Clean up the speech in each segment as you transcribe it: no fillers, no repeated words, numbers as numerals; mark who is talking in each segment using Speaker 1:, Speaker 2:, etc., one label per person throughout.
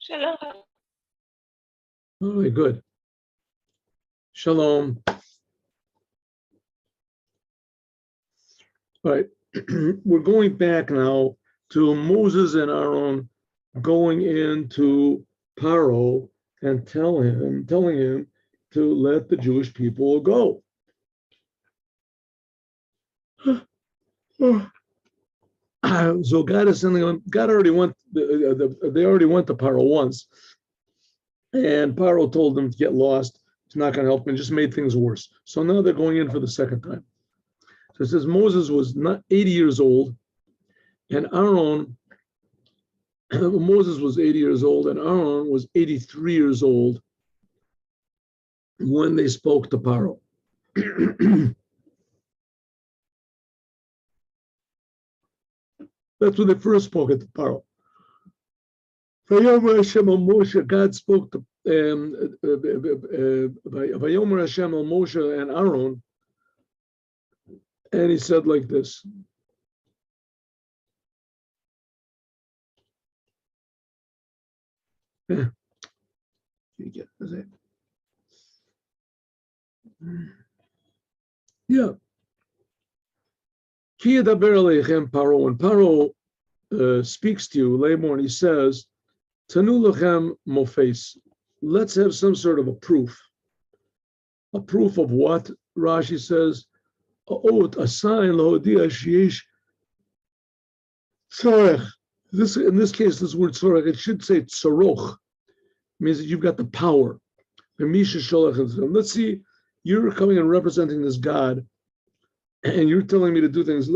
Speaker 1: Shalom.
Speaker 2: All right, good. Shalom. All right, we're going back now to Moses and Aaron going into Paro and telling him to let the Jewish people go. So God is sending them. God already went. They already went to Paro once, and Paro told them to get lost. It's not going to help them. Just made things worse. So now they're going in for the second time. So it says Moses was not 80 years old, and Aaron. Moses was 80 years old, and Aaron was 83 years old when they spoke to Paro. That's when they first spoke to Paro. Vayomer Hashem al Moshe, God spoke to Vayomer Hashem al Moshe and Aaron, and he said like this. Yeah. Ki yadaber aleichem Paro. When Paro speaks to you, Lamor, and he says, Tanu lechem mofes. Let's have some sort of a proof. A proof of what? Rashi says, a sign lahodia sheyesh tzorech. In this case, this word tzorech, it should say tzoroch. It means that you've got the power. Let's see, you're coming and representing this God, and you're telling me to do things.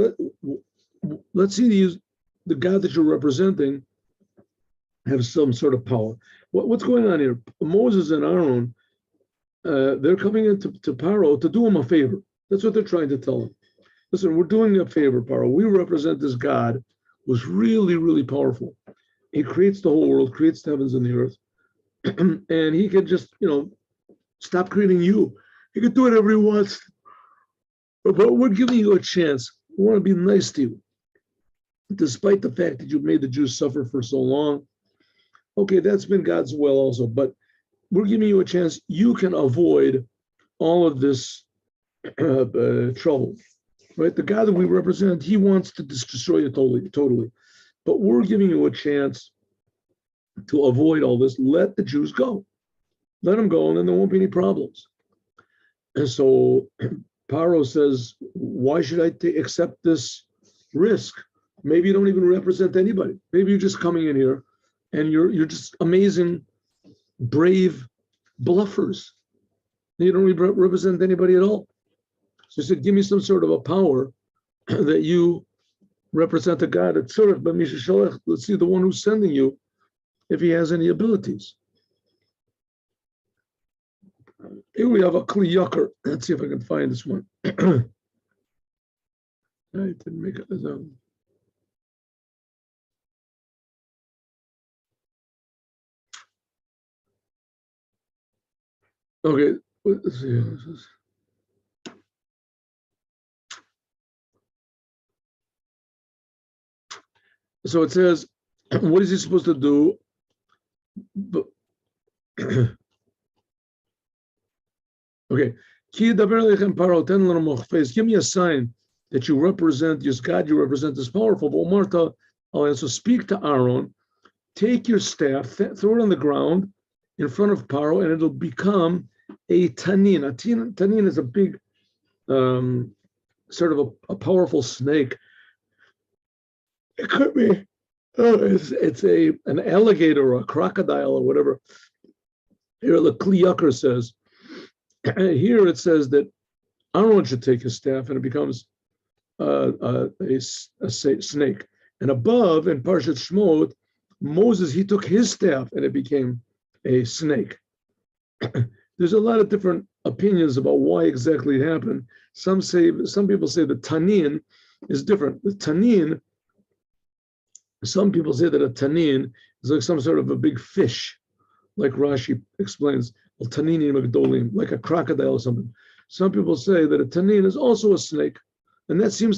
Speaker 2: Let's see the God that you're representing have some sort of power. What's going on here? Moses and Aaron, they're coming into Paro to do him a favor. That's what they're trying to tell him. Listen, we're doing you a favor, Paro. We represent this God who's really, really powerful. He creates the whole world, creates the heavens and the earth, and he can just, stop creating you. He can do whatever he wants. But we're giving you a chance. We want to be nice to you, despite the fact that you've made the Jews suffer for so long. Okay, that's been God's will also, but we're giving you a chance. You can avoid all of this trouble, right? The God that we represent, he wants to destroy you totally. But we're giving you a chance to avoid all this. Let the Jews go. Let them go, and then there won't be any problems. And so Paro says, why should I accept this risk? Maybe you don't even represent anybody. Maybe you're just coming in here and you're just amazing, brave bluffers. You don't represent anybody at all. So he said, give me some sort of a power that you represent a God. Let's see the one who's sending you, if he has any abilities. Here we have a Kli Yakar. Let's see if I can find this one. I didn't make it as a... Okay, let's see. So it says, what is he supposed to do? Okay, give me a sign that you represent, this God you represent is powerful. But Marta, I'll answer, speak to Aaron, take your staff, throw it on the ground in front of Paro, and it'll become a tanin. A tanin is a big, sort of a powerful snake. It could be, it's an alligator or a crocodile or whatever. Here the Kli Yakar says, here it says that Aaron should take his staff and it becomes a snake. And above in Parshat Shmot, Moses, he took his staff and it became a snake. There's a lot of different opinions about why exactly it happened. Some people say the tanin is different. The tanin, some people say that a tanin is like some sort of a big fish, like Rashi explains, like a crocodile or something. Some people say that a tanin is also a snake, and that's what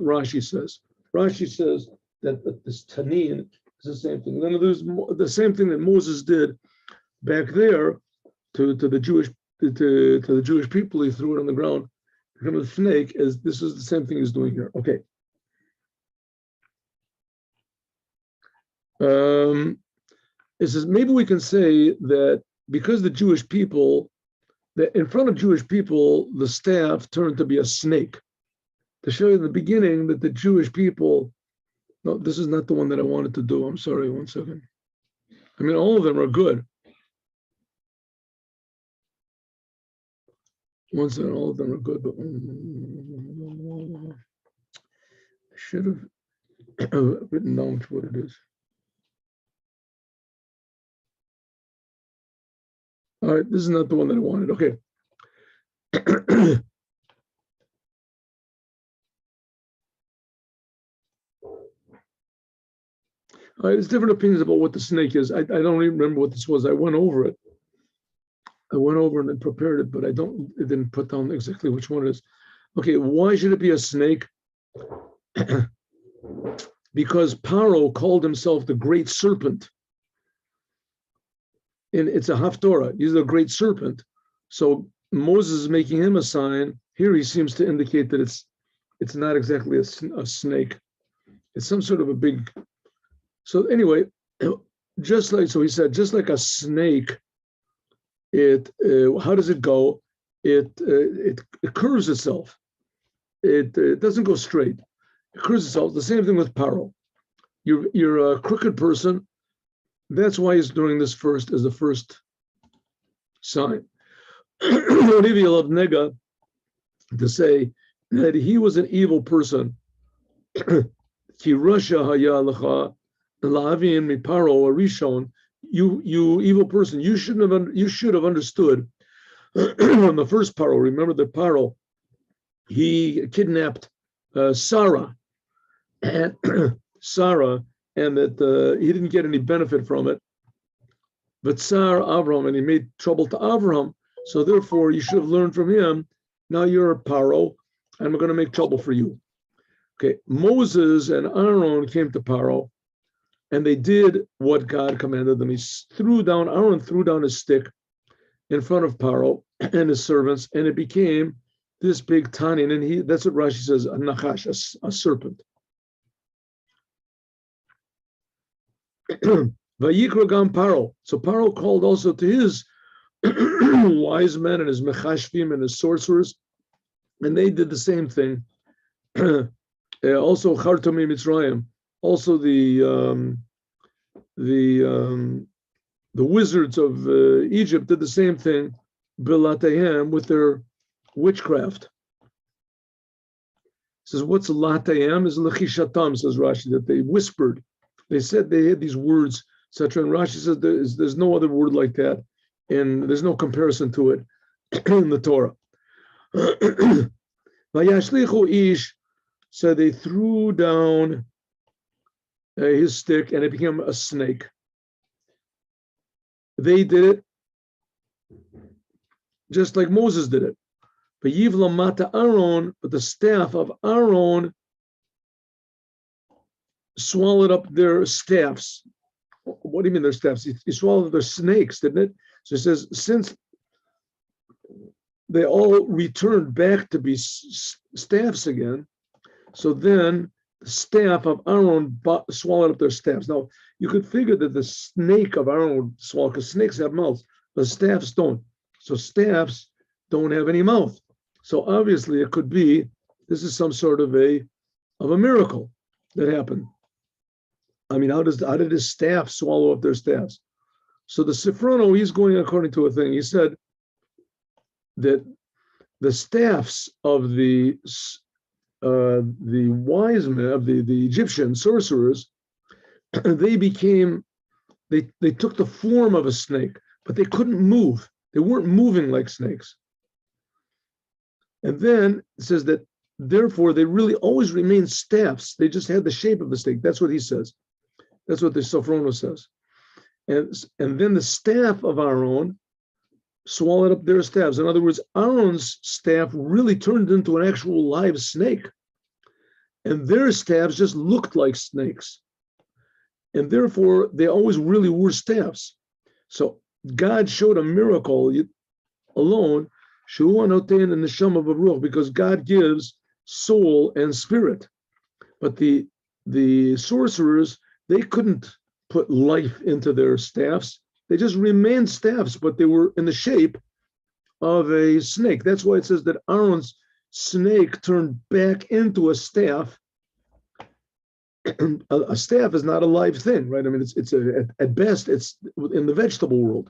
Speaker 2: Rashi says. Rashi says that this tanin It's the same thing. Then there's the same thing that Moses did back there to the Jewish people. He threw it on the ground, become a snake. As this is the same thing he's doing here. Okay. It says maybe we can say that because the Jewish people, that in front of Jewish people, the staff turned to be a snake. To show you in the beginning that the Jewish people, no, this is not the one that I wanted to do. I'm sorry, 1 second. I mean, all of them are good. 1 second, all of them are good, but I should have written down what it is. All right, this is not the one that I wanted. Okay. All right, there's different opinions about what the snake is. I don't even remember what this was. I went over it. I went over and then prepared it, but it didn't put down exactly which one it is. Okay, why should it be a snake? Because Paro called himself the great serpent. And it's a haftorah. He's the great serpent. So Moses is making him a sign. Here he seems to indicate that it's not exactly a snake. It's some sort of a big. So anyway, just like he said, just like a snake, how does it go? It curves itself. It doesn't go straight. It curves itself. The same thing with Paro. You're a crooked person. That's why he's doing this first as the first sign. Nega to say that he was an evil person. You evil person, you should have understood on the first Paro. Remember that Paro, he kidnapped Sarah, and that he didn't get any benefit from it. But Tsar Avraham, and he made trouble to Avraham. So therefore, you should have learned from him. Now you're a Paro, and I'm going to make trouble for you. Okay, Moses and Aaron came to Paro, and they did what God commanded them. Aaron threw down his stick in front of Paro and his servants, and it became this big tanin, and that's what Rashi says, a nachash, a serpent. Vayikra gam Paro. So Paro called also to his wise men and his mechashvim and his sorcerers, and they did the same thing. Also Chartomi Mitzrayim, also the wizards of Egypt did the same thing, Bilatayim, with their witchcraft. It says, what's Latayim? Is Lechishatam, says Rashi, that they whispered. They said they had these words, etc. And Rashi says there's no other word like that, and there's no comparison to it in the Torah. Vayashlichu ish, so they threw down his stick, and it became a snake. They did it just like Moses did it. But Yivla Mata Aaron, but the staff of Aaron swallowed up their staffs. What do you mean their staffs? He swallowed their snakes, didn't it? So it says, since they all returned back to be staffs again, so then the staff of Aaron swallowed up their staffs. Now, you could figure that the snake of Aaron would swallow, because snakes have mouths, but staffs don't. So staffs don't have any mouth. So obviously it could be, this is some sort of a miracle that happened. I mean, how did his staff swallow up their staffs? So the Sforno, he's going according to a thing. He said that the staffs of the wise men, of the Egyptian sorcerers, they took the form of a snake, but they couldn't move. They weren't moving like snakes. And then it says that therefore they really always remained staffs. They just had the shape of a snake. That's what he says. That's what the Sforno says. And then the staff of Aaron swallowed up their staffs. In other words, Aaron's staff really turned into an actual live snake. And their staffs just looked like snakes. and therefore they always really were staffs. So God showed a miracle alone, because God gives soul and spirit. But the sorcerers, they couldn't put life into their staffs. They just remained staffs, but they were in the shape of a snake. That's why it says that Aaron's snake turned back into a staff. A staff is not a live thing, right? I mean, at best, it's in the vegetable world.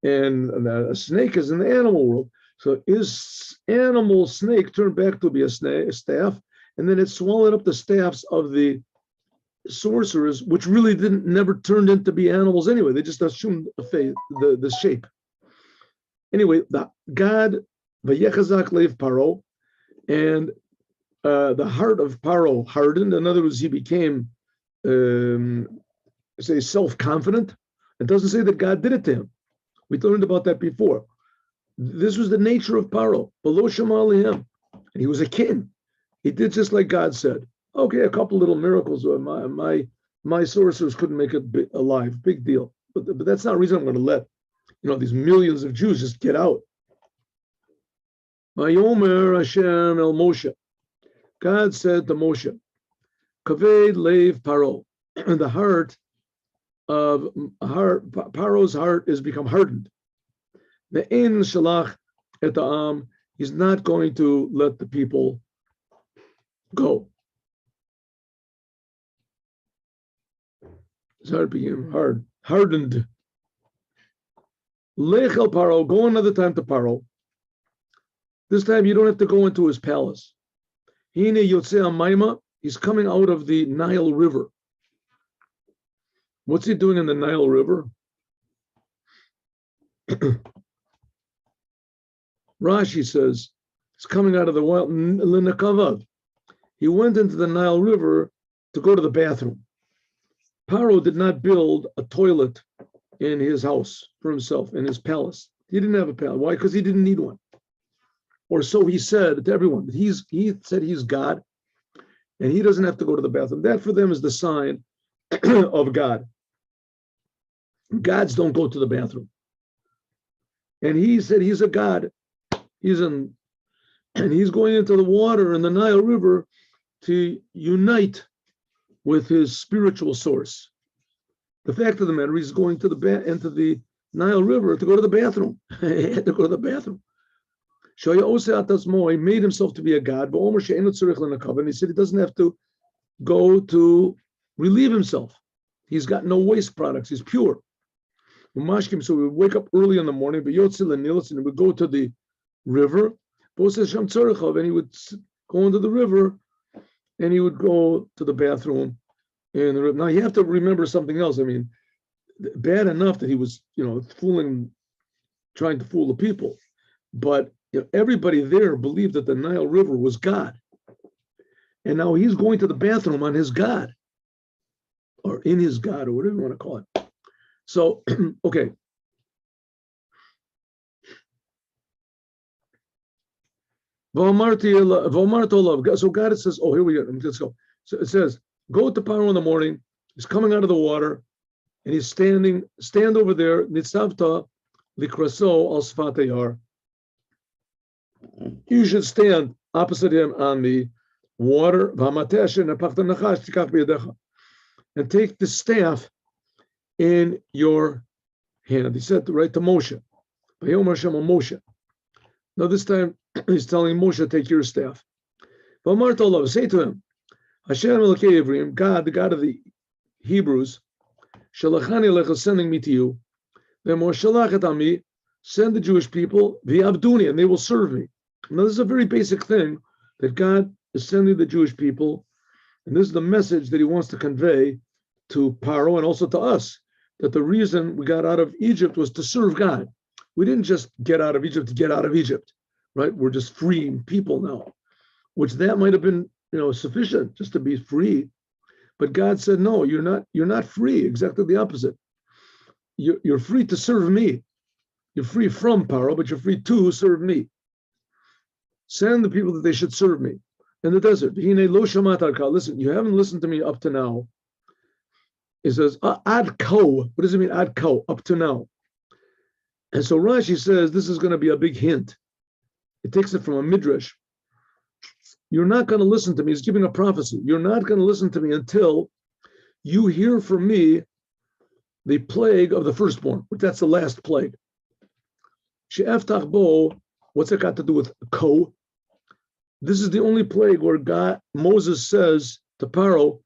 Speaker 2: And a snake is in the animal world. So his animal snake turned back to be a staff, and then it swallowed up the staffs of the sorcerers, which really never turned into be animals anyway. They just assumed the shape. Anyway, God, vayechazak leiv Paro, and the heart of Paro hardened. In other words, he became, self-confident. It doesn't say that God did it to him. We learned about that before. This was the nature of Paro. Below Shema, he was a king. He did just like God said. Okay, a couple little miracles. My sorcerers couldn't make it alive. Big deal. But that's not the reason I'm going to let these millions of Jews just get out. Vayomer Hashem el Moshe. God said to Moshe, Kaved leiv Paro, the Paro's heart is become hardened. Ve'en shalach et ha'am, he's not going to let the people go. His heart became hardened. Lech el Paro, go another time to Paro. This time you don't have to go into his palace. Hine yotzei ha'mayma, he's coming out of the Nile River. What's he doing in the Nile River? Rashi says he's coming out of the wild. He went into the Nile River to go to the bathroom. Paro did not build a toilet in his house for himself, in his palace. He didn't have a palace. Why? Because he didn't need one. Or so he said to everyone. He said he's God, and he doesn't have to go to the bathroom. That for them is the sign of God. Gods don't go to the bathroom. And he said he's a God. And he's going into the water in the Nile River to unite with his spiritual source. The fact of the matter, he's going to into the Nile River to go to the bathroom. He had to go to the bathroom. He made himself to be a God, and he said he doesn't have to go to relieve himself. He's got no waste products. He's pure. So we would wake up early in the morning, and he would go to the river, and he would go into the river, and he would go to the bathroom in the river. Now you have to remember something else. I mean, bad enough that he was, trying to fool the people, but everybody there believed that the Nile River was God, and now he's going to the bathroom on his God, or in his God, or whatever you want to call it. So, okay. So God says, oh, here we go. Let's go. So it says, go to Paro in the morning. He's coming out of the water, and he's stand over there. Nitzavta likraso al sfatayar. You should stand opposite him on the water. And take the staff in your hand. He said to write to Moshe. Now this time he's telling Moshe, take your staff. Say to him, Hashem Elokei Ivrim, God, the God of the Hebrews, Shalachani Alecha, sending me to you. Send the Jewish people, v'abduni, and they will serve me. Now this is a very basic thing, that God is sending the Jewish people, and this is the message that he wants to convey to Paro and also to us, that the reason we got out of Egypt was to serve God. We didn't just get out of Egypt to get out of Egypt, right? We're just free people now, which that might have been, sufficient just to be free. But God said, no, you're not free. Exactly the opposite. You're free to serve me. You're free from Paro, but you're free to serve me. Send the people that they should serve me in the desert. Listen, you haven't listened to me up to now. It says ad ko. What does it mean ad ko? Up to now. And so Rashi says this is going to be a big hint. It takes it from a midrash. You're not going to listen to me. He's giving a prophecy. You're not going to listen to me until you hear from me the plague of the firstborn. That's the last plague. She'eftach bo. What's it got to do with ko? This is the only plague where Moses says to Paro,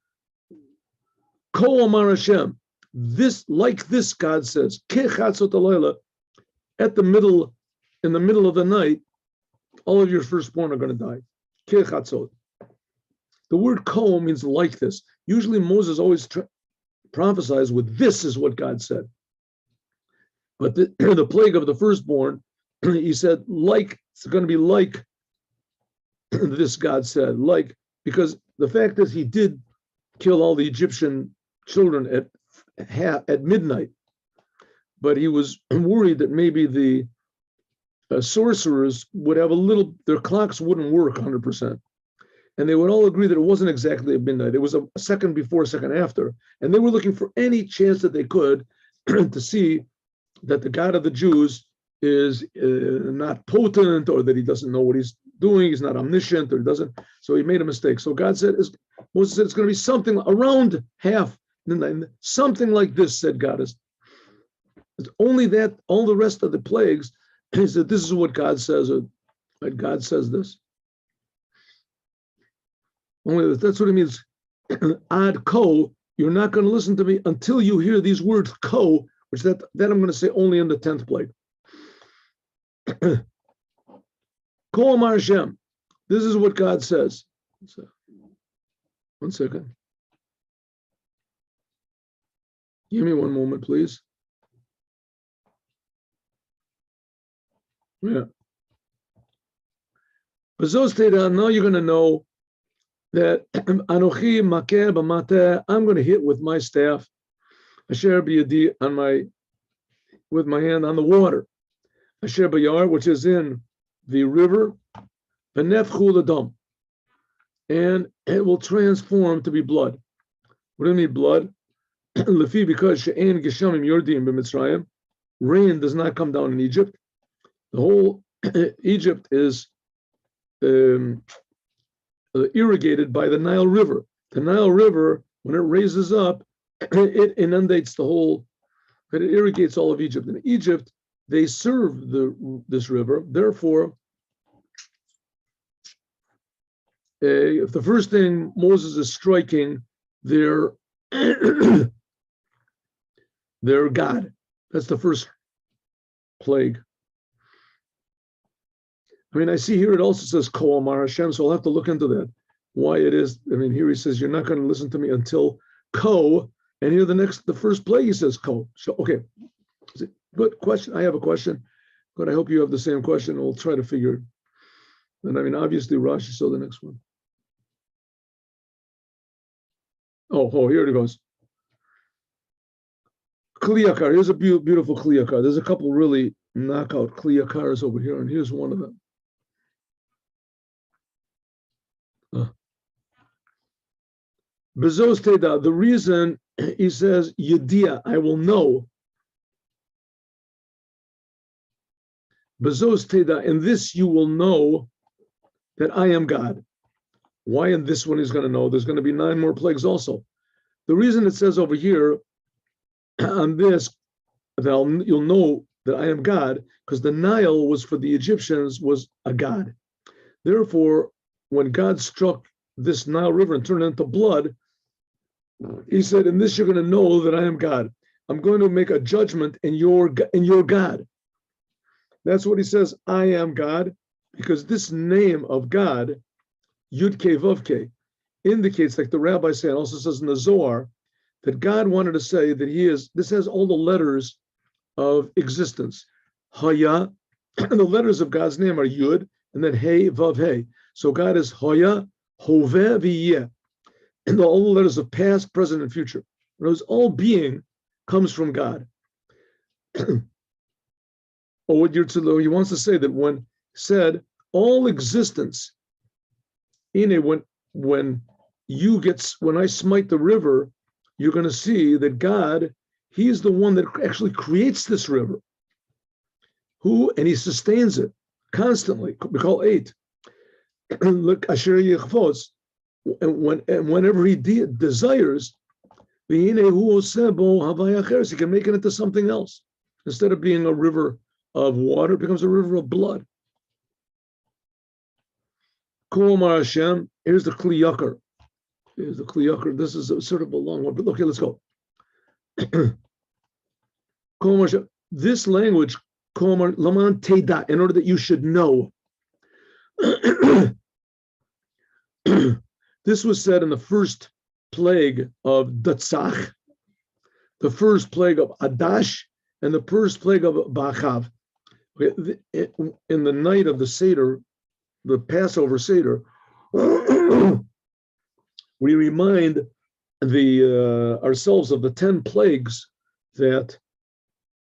Speaker 2: Ko Amar Hashem. This, like this, God says, in the middle of the night, all of your firstborn are going to die. The word ko means like this. Usually Moses always prophesies with this is what God said. But the plague of the firstborn, he said, like, it's going to be like this, God said, like, because the fact is he did kill all the Egyptian children at midnight, but he was worried that maybe the sorcerers would have their clocks wouldn't work 100%. And they would all agree that it wasn't exactly at midnight. It was a second before, a second after. And they were looking for any chance that they could to see that the God of the Jews is not potent, or that he doesn't know what he's doing, he's not omniscient, or he doesn't. So he made a mistake. So God said, Moses said, it's going to be something around half, something like this, said God. It's only that, all the rest of the plagues, is that this is what God says, or that God says this. Only that's what it means. Ad ko, you're not going to listen to me until you hear these words ko, which that I'm going to say only in the 10th plague. Ko Amar Hashem. This is what God says. So, one second. Give me one moment, please. Yeah. Now you're going to know that Anochi Makeh B'mateh, I'm going to hit with my staff, Asher B'yadi, with my hand on the water, Asher B'yar, which is in the river, V'nefchu l'dam, and it will transform to be blood. What do you mean blood? Lefi, because she'en geshamim yordim b'Mitzrayim, rain does not come down in Egypt. The whole Egypt is irrigated by the Nile River. The Nile River, when it raises up, it inundates the whole, it irrigates all of Egypt. In Egypt, they serve this river. Therefore, if the first thing Moses is striking their God, that's the first plague. I mean, I see here it also says Ko Amar Hashem, so I'll have to look into that, why it is. I mean, here he says, you're not going to listen to me until Ko, and here the first plague he says Ko. So, okay, good question. I have a question, but I hope you have the same question, and we'll try to figure it. And I mean, obviously, Rashi saw the next one. Oh, here it goes. Kliyakar, here's a beautiful Kliyakar. There's a couple really knockout Kliyakars over here, and here's one of them. Bezos Teda, the reason he says Yedia, I will know. Bezos Teda, in this you will know that I am God. Why in this one he's going to know? There's going to be 9 more plagues also. The reason it says over here on this that you'll know that I am God, because the Nile was for the Egyptians was a god. Therefore, when God struck this Nile River and turned it into blood, he said, in this you're going to know that I am God. I'm going to make a judgment in your God. That's what he says, I am God, because this name of God, Yud Ke Vav Ke, indicates, like the rabbi say, and also says in the Zohar, that God wanted to say that he is, this has all the letters of existence. Haya, and the letters of God's name are Yud, and then Hey, Vav, Hey. So God is Haya, Hoveh, V'yeh. And all the letters of past, present, and future. In other words, all being comes from God. Or what he wants to say that when said all existence, when I smite the river, you're going to see that God, he's the one that actually creates this river. And he sustains it constantly. We call 8. Look, Asher Yechvos, and whenever he desires, he can make it into something else. Instead of being a river of water, it becomes a river of blood. Ohr HaChaim, here's the Kli Yakar. Here's the Kli Yakar. This is sort of a long one, but okay, let's go. This language, Laman Teda, in order that you should know. This was said in the first plague of Datsach, the first plague of Adash, and the first plague of Bachav. In the night of the Seder, the Passover Seder, we remind ourselves of the 10 plagues that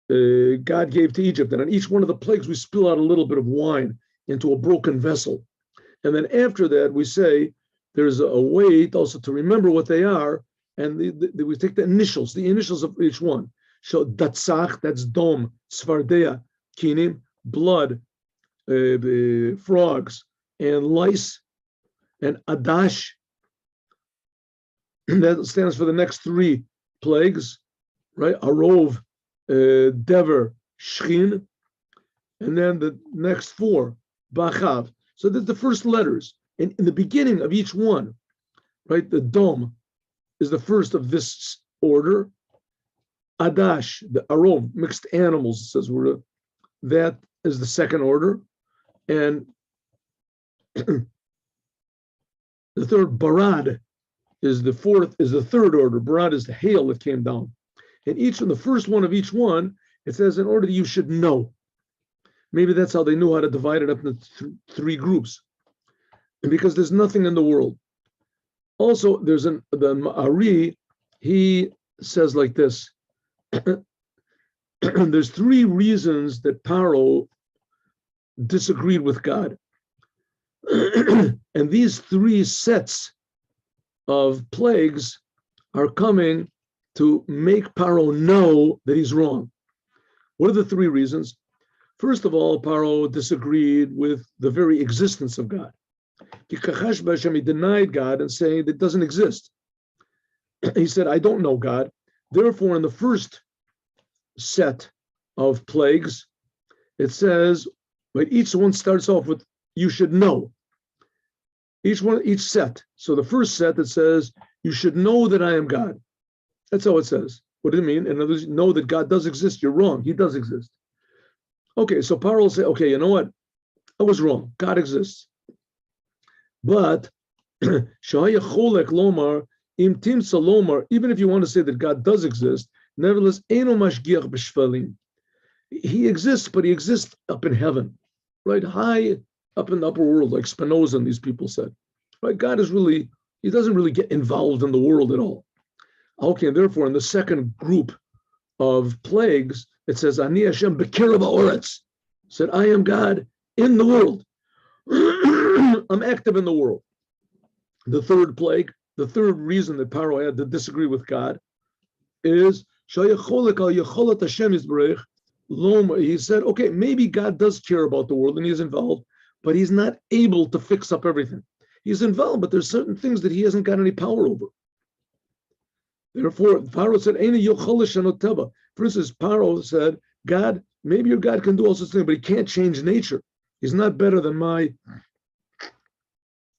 Speaker 2: God gave to Egypt. And on each one of the plagues, we spill out a little bit of wine into a broken vessel. And then after that, we say there's a way also to remember what they are. And we take the initials of each one. So Datsach, that's dom, Tzvardeya, Kinim, blood, frogs, and lice, and Adash. That stands for the next 3 plagues, right? Arov, Dever, Shchin, and then the next 4, Bachav. So that's the first letters. And in the beginning of each one, right, the Dom is the first of this order. Adash, the Arov, mixed animals, says that is the second order. And the third, Barad, is the third order. Barad is the hail that came down. And the first one of each one, it says in order that you should know. Maybe that's how they knew how to divide it up into 3 groups. And because there's nothing in the world. Also, there's the Ma'ari, he says like this. There's 3 reasons that Paro disagreed with God. And these 3 sets of plagues are coming to make Paro know that he's wrong. What are the 3 reasons? First of all, Paro disagreed with the very existence of God. He denied God and saying that doesn't exist. He said, I don't know God. Therefore, in the first set of plagues, it says, but each one starts off with, you should know. Each set. So the first set that says, you should know that I am God. That's how it says. What do you mean? In other words, know that God does exist. You're wrong. He does exist. Okay, so Paro will say, okay, you know what? I was wrong. God exists. But, even if you want to say that God does exist, nevertheless, he exists, but he exists up in heaven, right? High up in the upper world, like Spinoza and these people said. Right? God is he doesn't really get involved in the world at all. Okay, and therefore, in the second group of plagues, it says, Ani Hashem b'kirav ha'oretz, said, I am God in the world. I'm active in the world. The third plague, the third reason that Paro had to disagree with God is, he said, okay, maybe God does care about the world and he's involved, but he's not able to fix up everything. He's involved, but there's certain things that he hasn't got any power over. Therefore, Paro said, for instance, Paro said, God, maybe your God can do all sorts of things, but he can't change nature. He's not better than my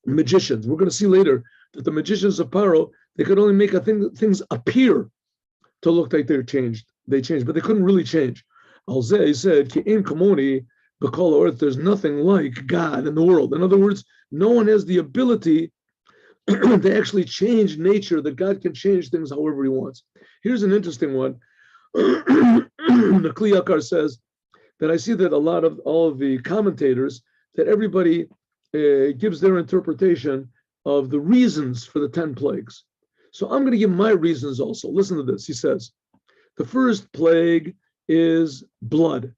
Speaker 2: magicians. We're going to see later that the magicians of Paro, they could only make things appear to look like they changed, but they couldn't really change. Al-Zeh said, there's nothing like God in the world. In other words, no one has the ability to actually change nature, that God can change things however he wants. Here's an interesting one. The Kli Yakar says that I see that all of the commentators, that everybody gives their interpretation of the reasons for the 10 plagues. So I'm going to give my reasons also. Listen to this. He says, the first plague is blood.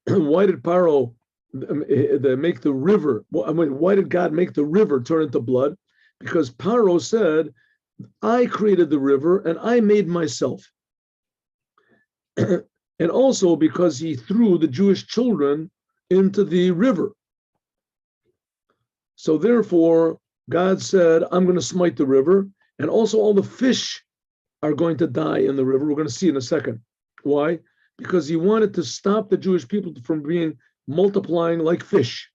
Speaker 2: Why did Paro make the river? Why did God make the river turn into blood? Because Paro said I created the river and I made myself. And also because he threw the Jewish children into the river. So therefore, God said, I'm going to smite the river, and also all the fish are going to die in the river. We're going to see in a second. Why? Because he wanted to stop the Jewish people from being multiplying like fish.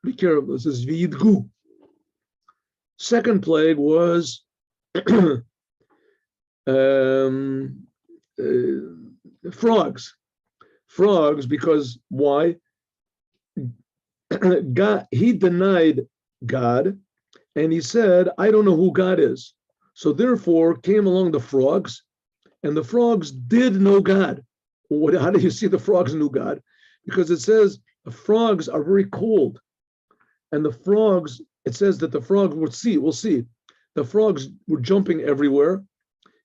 Speaker 2: Be careful. This is V'yidgu. Second plague was frogs. Frogs, because why? God, he denied God, and he said, I don't know who God is. So therefore came along the frogs, and the frogs did know God. How do you see the frogs knew God? Because it says the frogs are very cold. And the frogs, it says that the frogs, we'll see, the frogs were jumping everywhere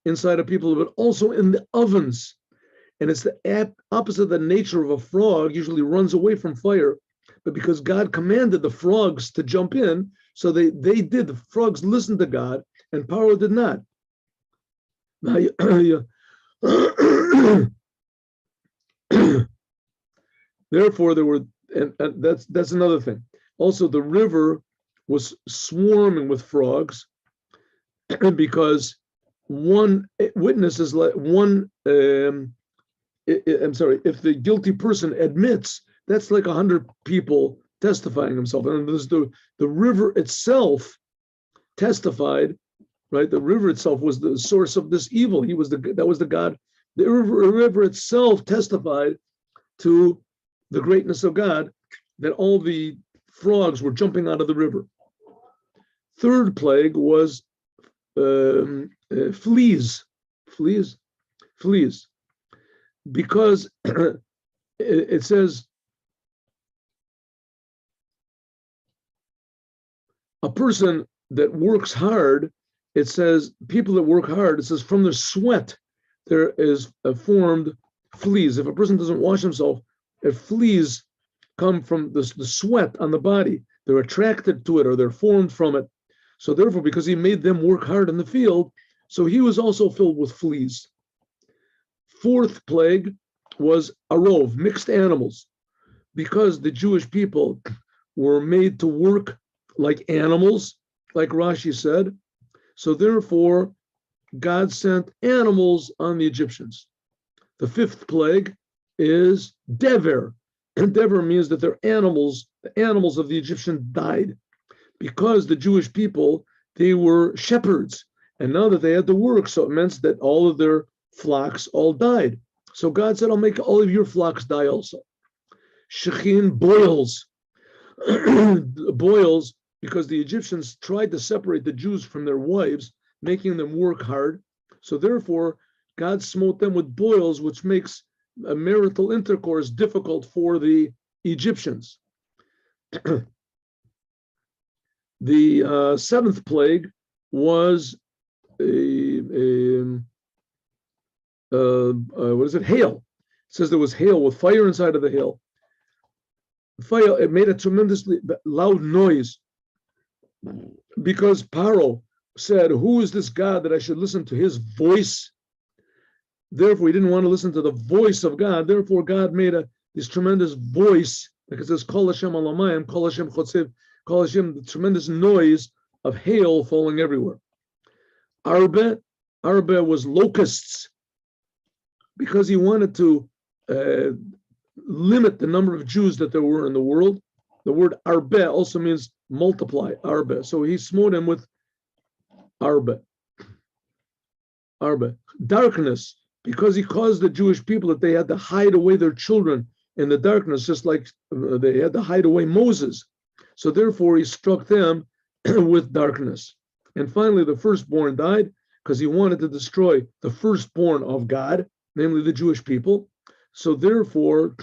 Speaker 2: inside of people, but also in the ovens. And it's the opposite of the nature of a frog, usually runs away from fire. But because God commanded the frogs to jump in, so they did. The frogs listened to God, and Paro did not. Therefore, there were, and that's another thing. Also, the river was swarming with frogs, because one witness is like one. I'm sorry. If the guilty person admits, that's like 100 people testifying himself, and there's the river itself testified, right? The river itself was the source of this evil. That was the God. The river itself testified to the greatness of God, that all the frogs were jumping out of the river. Third plague was fleas, because it says a person that works hard, it says people that work hard, it says from their sweat there is formed fleas. If a person doesn't wash himself, if fleas come from the sweat on the body, they're attracted to it or they're formed from it. So therefore, because he made them work hard in the field, so he was also filled with fleas. Fourth plague was arov, mixed animals, because the Jewish people were made to work like animals, like Rashi said. So therefore, God sent animals on the Egyptians. The fifth plague is dever. And dever means that their animals, the animals of the Egyptians died, because the Jewish people, they were shepherds. And now that they had to work, so it meant that all of their flocks all died. So God said, I'll make all of your flocks die also. Shechin, boils. Boils, because the Egyptians tried to separate the Jews from their wives, making them work hard. So therefore, God smote them with boils, which makes a marital intercourse difficult for the Egyptians. The seventh plague was hail. It says there was hail with fire inside of the hail. Fire, it made a tremendously loud noise, because Paro said, who is this God that I should listen to his voice? Therefore, he didn't want to listen to the voice of God. Therefore, God made this tremendous voice, like it says, Kol Hashem alamayim, Kol Hashem chotzev, Kol Hashem, the tremendous noise of hail falling everywhere. Arbe was locusts, because he wanted to limit the number of Jews that there were in the world. The word arbe also means multiply, arbe. So he smote him with arbe. Darkness, because he caused the Jewish people that they had to hide away their children in the darkness, just like they had to hide away Moses. So therefore he struck them with darkness. And finally, the firstborn died, because he wanted to destroy the firstborn of God, namely the Jewish people. So therefore,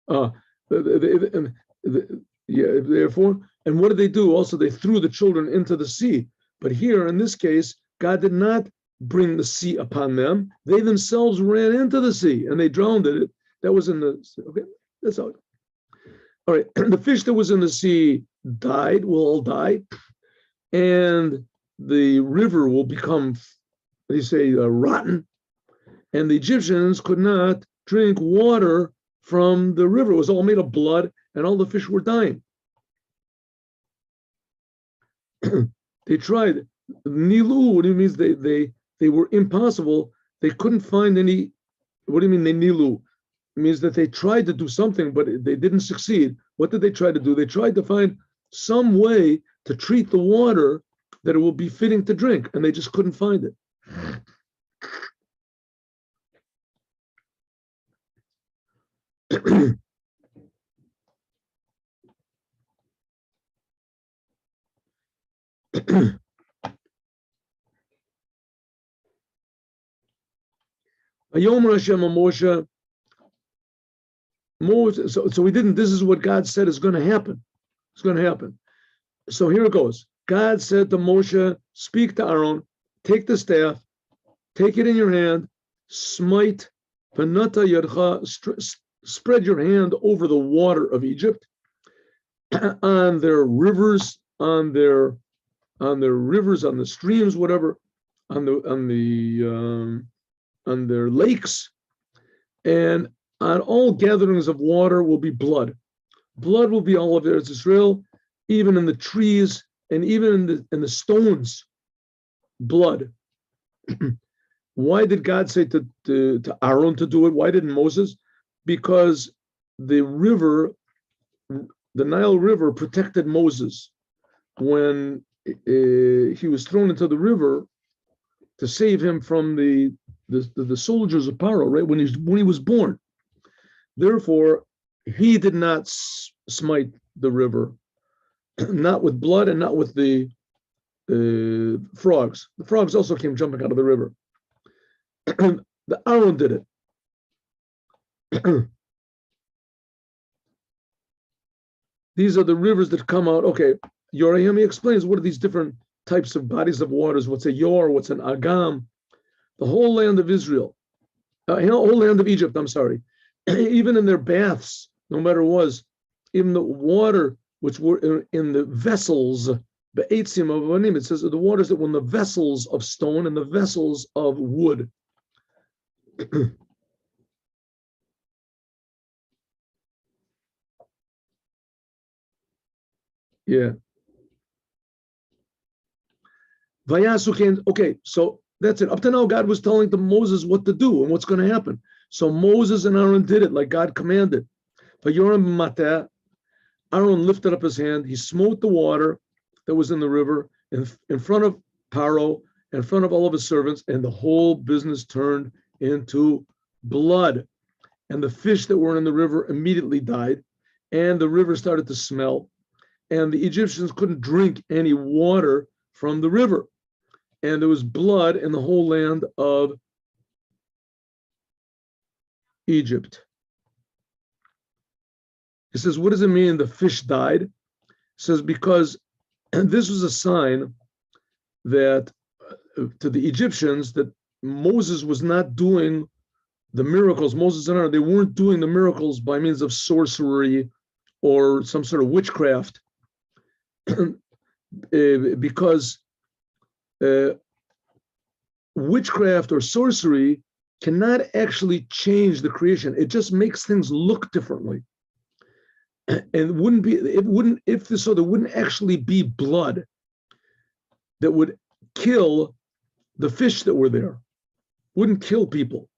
Speaker 2: therefore, and what did they do? Also, they threw the children into the sea. But here, in this case, God did not bring the sea upon them. They themselves ran into the sea and they drowned in it. That was in the, okay, that's all. All right, the fish that was in the sea died, will all die, and the river will become, they say, rotten, and the Egyptians could not drink water from the river. It was all made of blood, and all the fish were dying. They tried. Nilu, what do you mean? They were impossible. They couldn't find any. What do you mean they nilu? It means that they tried to do something, but they didn't succeed. What did they try to do? They tried to find some way to treat the water that it will be fitting to drink, and they just couldn't find it. Moses, so we didn't. This is what God said is going to happen. It's going to happen. So here it goes. God said to Moshe, speak to Aaron, take the staff, take it in your hand, smite, panata yadcha, spread your hand over the water of Egypt, on their rivers, on their rivers, on the streams, whatever, on their lakes, and on all gatherings of water will be blood. Blood will be all of Eretz Israel, even in the trees and even in the stones. Blood. Why did God say to Aaron to do it? Why didn't Moses? Because the river, the Nile River, protected Moses when he was thrown into the river to save him from the soldiers of Pharaoh, right? When he was born. Therefore, he did not smite the river, not with blood and not with the frogs. The frogs also came jumping out of the river. The Aaron did it. These are the rivers that come out. Okay, Yorayami explains what are these different types of bodies of waters. What's a Yor? What's an Agam? The whole land of Israel, whole land of Egypt. I'm sorry. Even in their baths, no matter what, even the water which were in the vessels, be'etzim of Avanim, it says the waters that were in the vessels of stone and the vessels of wood. Yeah. Okay, so that's it. Up to now, God was telling to Moses what to do and what's going to happen. So Moses and Aaron did it like God commanded. Aaron lifted up his hand. He smote the water that was in the river in front of Pharaoh, in front of all of his servants, and the whole business turned into blood. And the fish that were in the river immediately died, and the river started to smell, and the Egyptians couldn't drink any water from the river. And there was blood in the whole land of Egypt. He says, what does it mean the fish died? He says, because this was a sign that to the Egyptians that Moses was not doing the miracles. Moses and Aaron, they weren't doing the miracles by means of sorcery or some sort of witchcraft, because witchcraft or sorcery cannot actually change the creation. It just makes things look differently. And there wouldn't actually be blood that would kill the fish that were there, wouldn't kill people.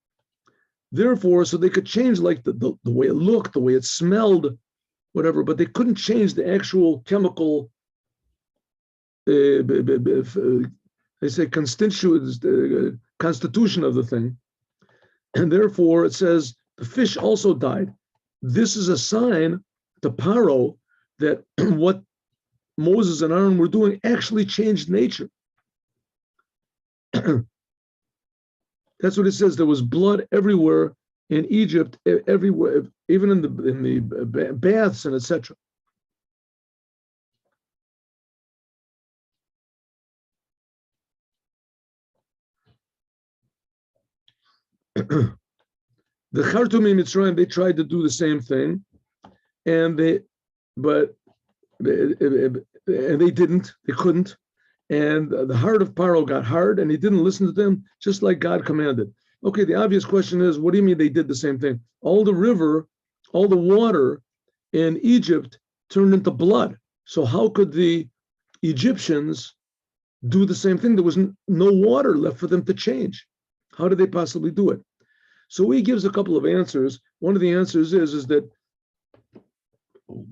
Speaker 2: Therefore, so they could change like the way it looked, the way it smelled, whatever, but they couldn't change the actual chemical, they say constitution of the thing. And therefore it says the fish also died. This is a sign to Pharaoh that what Moses and Aaron were doing actually changed nature. That's what it says. There was blood everywhere in Egypt, everywhere, even in the baths and etc. The Khartoumim Mitzrayim, they tried to do the same thing, and but and they didn't. They couldn't. And the heart of Paro got hard, and he didn't listen to them, just like God commanded. Okay, the obvious question is, what do you mean they did the same thing? All the water in Egypt turned into blood. So how could the Egyptians do the same thing? There was no water left for them to change. How did they possibly do it? So he gives a couple of answers. One of the answers is that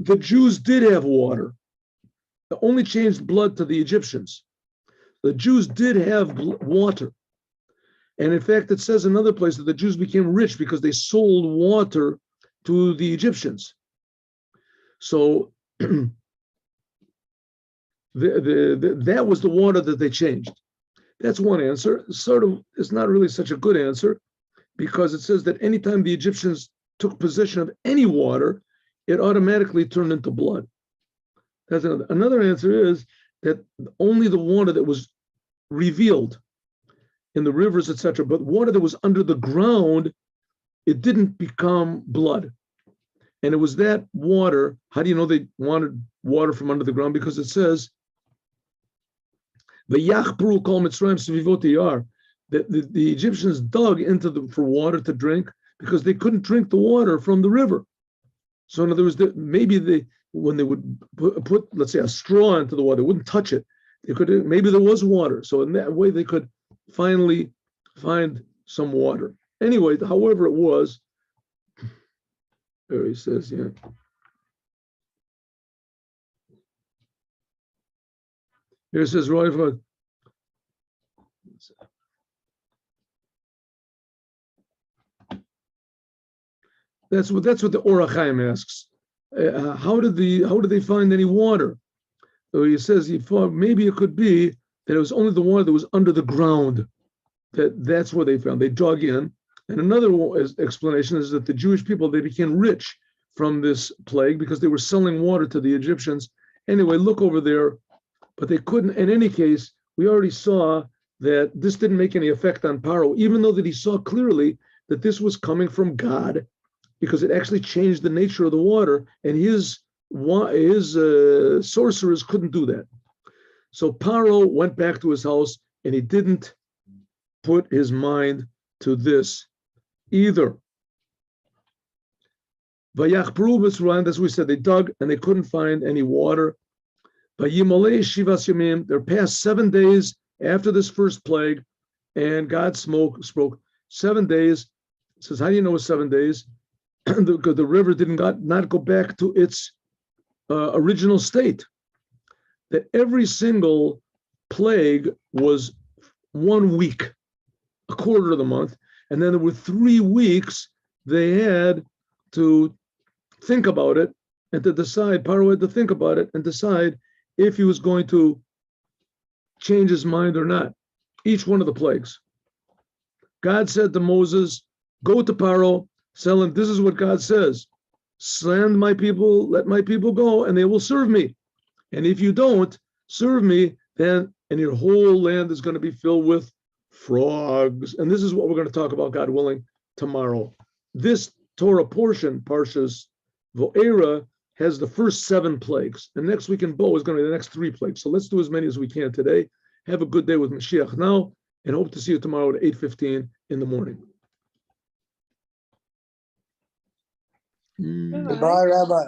Speaker 2: the Jews did have water. They only changed blood to the Egyptians. The Jews did have water. And in fact, it says in another place that the Jews became rich because they sold water to the Egyptians. So that was the water that they changed. That's one answer. Sort of, it's not really such a good answer, because it says that anytime the Egyptians took possession of any water, it automatically turned into blood. That's another answer is that only the water that was revealed in the rivers, etc., but water that was under the ground, it didn't become blood. And it was that water. How do you know they wanted water from under the ground? Because it says, "V'yachpru kol Mitzrayim sevivot yar," that the Egyptians dug into for water to drink because they couldn't drink the water from the river. So in other words, when they would put, let's say, a straw into the water, they wouldn't touch it. Maybe there was water. So in that way, they could finally find some water. Anyway, however it was, there he says, yeah. Here it says, right from that's what the Ohr HaChaim asks. How did they find any water? So he says he thought maybe it could be that it was only the water that was under the ground. That's where they found. They dug in. And another explanation is that the Jewish people, they became rich from this plague because they were selling water to the Egyptians. Anyway, look over there. But they couldn't. In any case, we already saw that this didn't make any effect on Paro, even though that he saw clearly that this was coming from God, because it actually changed the nature of the water, and his sorcerers couldn't do that. So Paro went back to his house, and he didn't put his mind to this either. Vayachpru Mitzrayim, that's what we said. They dug, and they couldn't find any water. Vayimalei Shivas Yamim, they're past 7 days after this first plague, and God spoke 7 days. It says, how do you know it's 7 days? The river did not go back to its original state. That every single plague was 1 week, a quarter of the month, and then there were 3 weeks they had to think about it and to decide. Paro had to think about it and decide if he was going to change his mind or not. Each one of the plagues. God said to Moses, go to Paro, tell him, this is what God says. Send my people, let my people go, and they will serve me. And if you don't serve me, then and your whole land is going to be filled with frogs. And this is what we're going to talk about, God willing, tomorrow. This Torah portion, Parshas Vo'era, has the first 7 plagues. And next week in Bo is going to be the next 3 plagues. So let's do as many as we can today. Have a good day with Mashiach now, and hope to see you tomorrow at 8:15 in the morning.
Speaker 1: Goodbye, Rabbi.